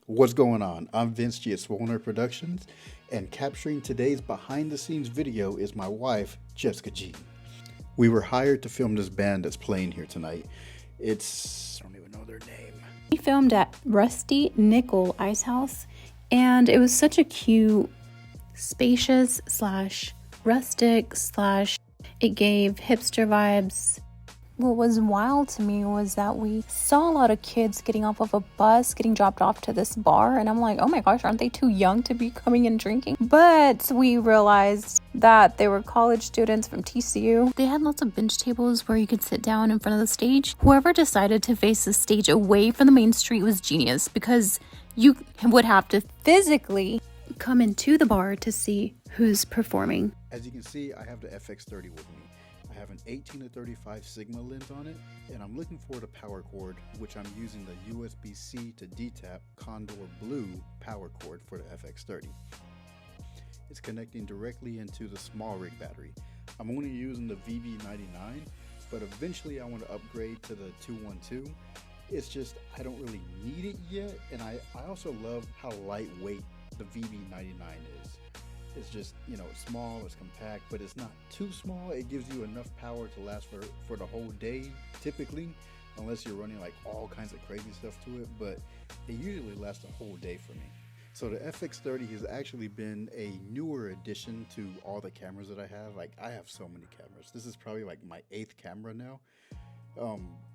What's going on? I'm Vince G at SwoleNerd Productions, and capturing today's behind the scenes video is my wife, Jessica G. We were hired to film this band that's playing here tonight. I don't even know their name. We filmed at Rusty Nickel Ice House, and it was such a cute, spacious slash rustic slash it gave hipster vibes. What was wild to me was that we saw a lot of kids getting off of a bus, getting dropped off to this bar, and I'm like, oh my gosh, aren't they too young to be coming and drinking? But we realized that they were college students from TCU. They had lots of bench tables where you could sit down in front of the stage. Whoever decided to face the stage away from the main street was genius, because you would have to physically come into the bar to see who's performing. As you can see, I have the FX30 with me. I have an 18-35 Sigma lens on it, and I'm looking for the power cord, which I'm using the USB-C to DTAP Condor Blue power cord for the FX30. It's connecting directly into the small rig battery. I'm only using the VV99, but eventually I want to upgrade to the 212. It's just I don't really need it yet, and I also love how lightweight the VV99 is. It's just, it's small, it's compact, but it's not too small. It gives you enough power to last for the whole day, typically, unless you're running like all kinds of crazy stuff to it, but it usually lasts a whole day for me. So the FX30 has actually been a newer addition to all the cameras that I have. Like, I have so many cameras. This is probably like my 8th camera now.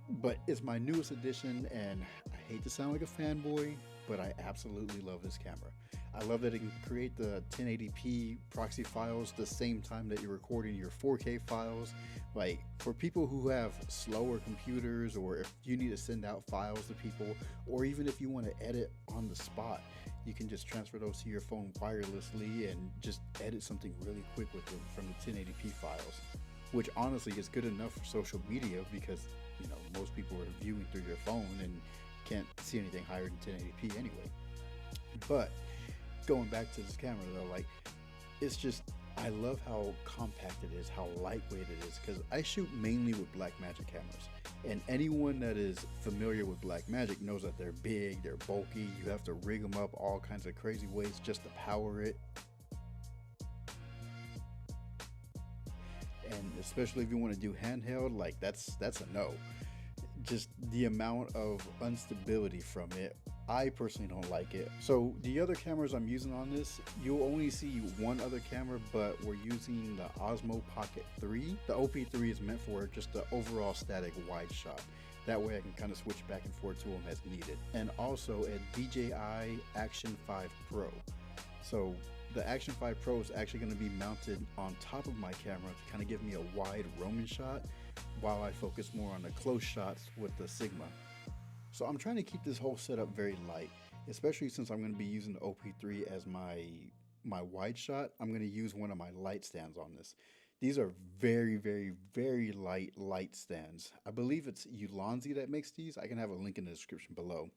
But it's my newest addition, and I hate to sound like a fanboy, but I absolutely love this camera. I love that it can create the 1080p proxy files the same time that you're recording your 4K files. Like, for people who have slower computers, or if you need to send out files to people, or even if you want to edit on the spot, you can just transfer those to your phone wirelessly and just edit something really quick with them from the 1080p files, which honestly is good enough for social media, because most people are viewing through their phone and can't see anything higher than 1080p anyway. But going back to this camera though, like, it's just, I love how compact it is, how lightweight it is, because I shoot mainly with Blackmagic cameras, and anyone that is familiar with Blackmagic knows that they're big, they're bulky, you have to rig them up all kinds of crazy ways just to power it. And especially if you want to do handheld, like that's a no. Just the amount of instability from it, I personally don't like it. So the other cameras I'm using on this, you'll only see one other camera, but we're using the Osmo Pocket 3. The OP3 is meant for just the overall static wide shot. That way I can kind of switch back and forth to them as needed. And also a DJI Action 5 Pro. So the Action 5 Pro is actually going to be mounted on top of my camera to kind of give me a wide roaming shot, while I focus more on the close shots with the Sigma. So I'm trying to keep this whole setup very light, especially since I'm going to be using the OP3 as my wide shot. I'm going to use one of my light stands on this. These are very, very, very light stands. I believe it's Ulanzi that makes these. I can have a link in the description below.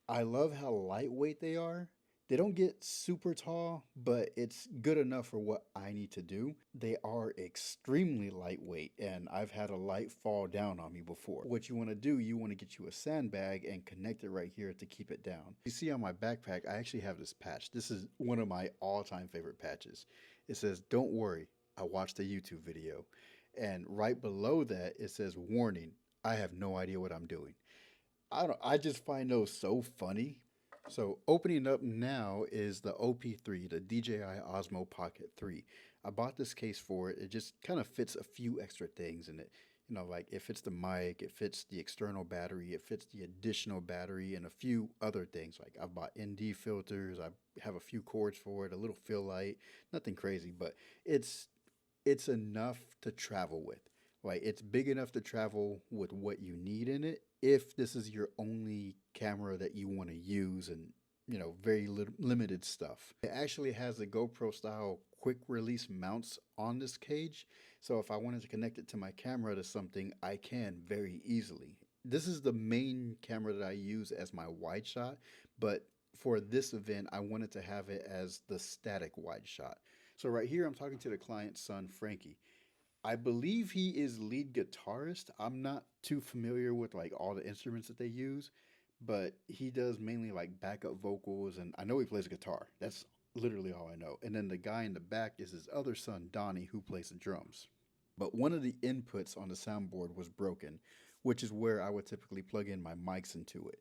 I love how lightweight they are. They don't get super tall, but it's good enough for what I need to do. They are extremely lightweight, and I've had a light fall down on me before. What you want to do, you want to get you a sandbag and connect it right here to keep it down. You see on my backpack, I actually have this patch. This is one of my all-time favorite patches. It says, "Don't worry, I watched a YouTube video." And right below that, it says, "Warning, I have no idea what I'm doing." I just find those so funny. So opening up now is the OP3, the DJI Osmo Pocket 3. I bought this case for it. It just kind of fits a few extra things in it. Like it fits the mic, it fits the external battery, it fits the additional battery, and a few other things. Like I've bought ND filters, I have a few cords for it, a little fill light, nothing crazy, but it's enough to travel with. Like, it's big enough to travel with what you need in it, if this is your only camera that you want to use, and very limited stuff. It actually has the GoPro style quick release mounts on this cage, so if I wanted to connect it to my camera to something, I can very easily. This is the main camera that I use as my wide shot, but for this event I wanted to have it as the static wide shot. So right here I'm talking to the client's son, Frankie. I believe he is lead guitarist. I'm not too familiar with like all the instruments that they use, but he does mainly like backup vocals, and I know he plays guitar. That's literally all I know. And then the guy in the back is his other son, Donnie, who plays the drums. But one of the inputs on the soundboard was broken, which is where I would typically plug in my mics into it.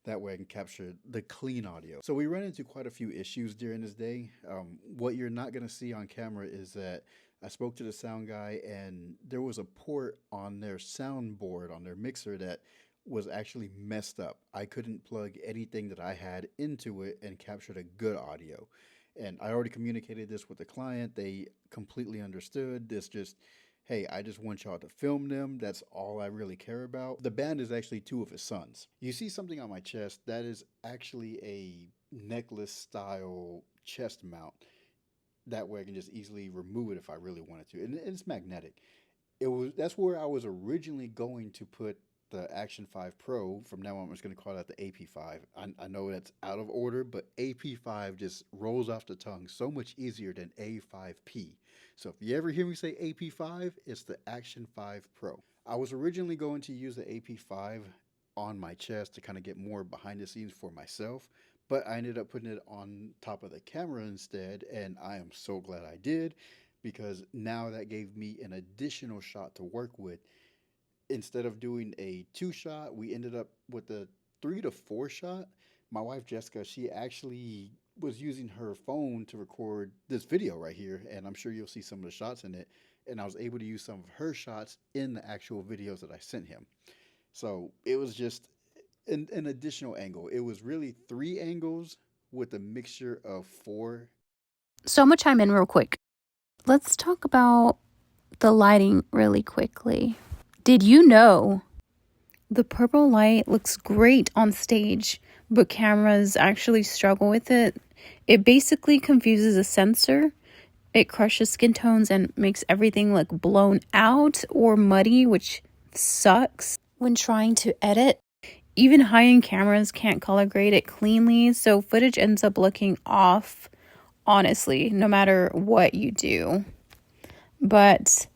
That way I can capture the clean audio. So we run into quite a few issues during this day. What you're not going to see on camera is that I spoke to the sound guy, and there was a port on their soundboard, on their mixer, that was actually messed up. I couldn't plug anything that I had into it and capture the good audio. And I already communicated this with the client. They completely understood. This just, hey, I just want y'all to film them. That's all I really care about. The band is actually two of his sons. You see something on my chest, that is actually a necklace style chest mount. That way I can just easily remove it if I really wanted to. And it's magnetic. That's where I was originally going to put the Action 5 Pro. From now on, I'm just going to call that the AP5. I know that's out of order, but AP5 just rolls off the tongue so much easier than A5P. So if you ever hear me say AP5, it's the Action 5 Pro. I was originally going to use the AP5 on my chest to kind of get more behind the scenes for myself, but I ended up putting it on top of the camera instead, and I am so glad I did, because now that gave me an additional shot to work with. Instead of doing a 2-shot, we ended up with a 3 to 4 shot. My wife Jessica, she actually was using her phone to record this video right here, and I'm sure you'll see some of the shots in it, and I was able to use some of her shots in the actual videos that I sent him. So it was just an additional angle. It was really 3 angles with a mixture of 4. So I'm gonna chime in real quick. Let's talk about the lighting really quickly. Did you know the purple light looks great on stage, but cameras actually struggle with it? It basically confuses a sensor. It crushes skin tones and makes everything look blown out or muddy, which sucks when trying to edit. Even high-end cameras can't color grade it cleanly, so footage ends up looking off, honestly, no matter what you do. But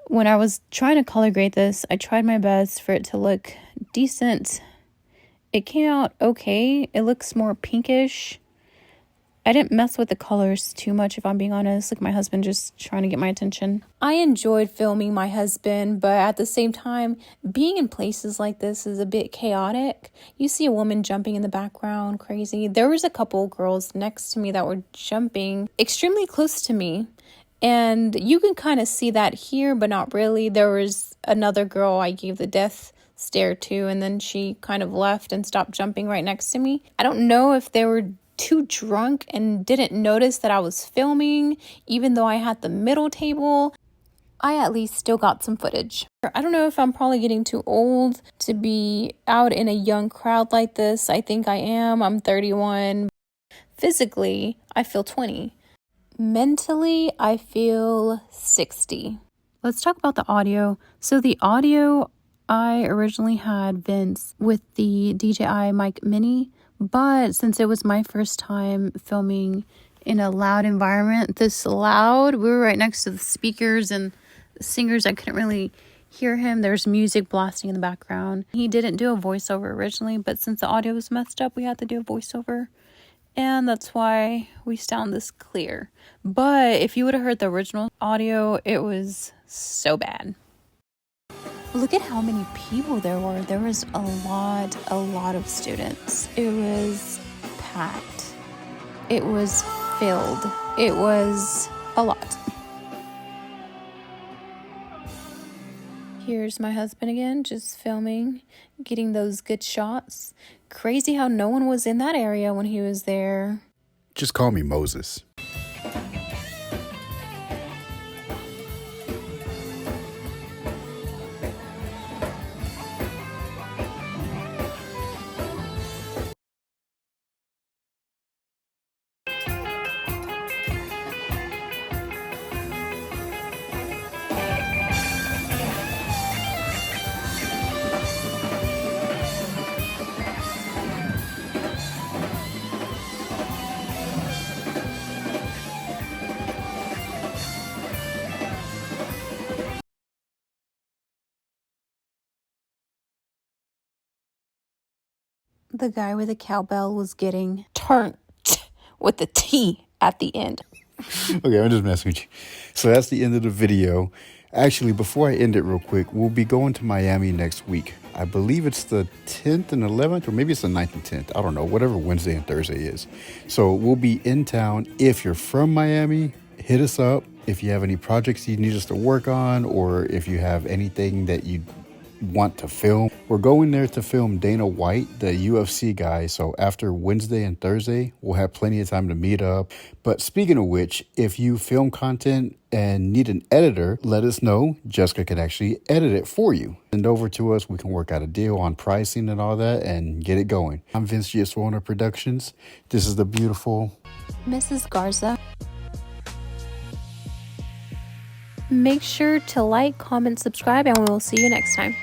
when I was trying to color grade this, I tried my best for it to look decent. It came out okay. It looks more pinkish. I didn't mess with the colors too much, if I'm being honest. Like, my husband just trying to get my attention. I enjoyed filming my husband, but at the same time, being in places like this is a bit chaotic. You see a woman jumping in the background, crazy. There was a couple girls next to me that were jumping extremely close to me. And you can kind of see that here, but not really. There was another girl I gave the death stare to, and then she kind of left and stopped jumping right next to me. I don't know if they were too drunk and didn't notice that I was filming, even though I had the middle table. I at least still got some footage. I don't know if I'm probably getting too old to be out in a young crowd like this. I think I am. I'm 31. Physically, I feel 20. Mentally, I feel 60. Let's talk about the audio. So the audio, I originally had Vince with the DJI Mic Mini, but since it was my first time filming in a loud environment, this loud, we were right next to the speakers and the singers, I couldn't really hear him. There's music blasting in the background. He didn't do a voiceover originally, but since the audio was messed up, we had to do a voiceover. And that's why we sound this clear. But if you would have heard the original audio, it was so bad. Look at how many people there were. There was a lot of students. It was packed. It was filled. It was a lot. Here's my husband again, just filming, getting those good shots. Crazy how no one was in that area when he was there. Just call me Moses. The guy with the cowbell was getting turned with the T at the end. Okay, I'm just messing with you. So that's the end of the video. Actually, before I end it real quick, we'll be going to Miami next week. I believe it's the 10th and 11th, or maybe it's the 9th and 10th. I don't know, whatever Wednesday and Thursday is. So we'll be in town. If you're from Miami, hit us up. If you have any projects you need us to work on, or if you have anything that you want to film. We're going there to film Dana White, the UFC guy. So after Wednesday and Thursday, we'll have plenty of time to meet up. But speaking of which, if you film content and need an editor, let us know. Jessica can actually edit it for you. Send over to us. We can work out a deal on pricing and all that and get it going. I'm Vince G at SwoleNerd Productions. This is the beautiful Mrs. Garza. Make sure to like, comment, subscribe, and we will see you next time.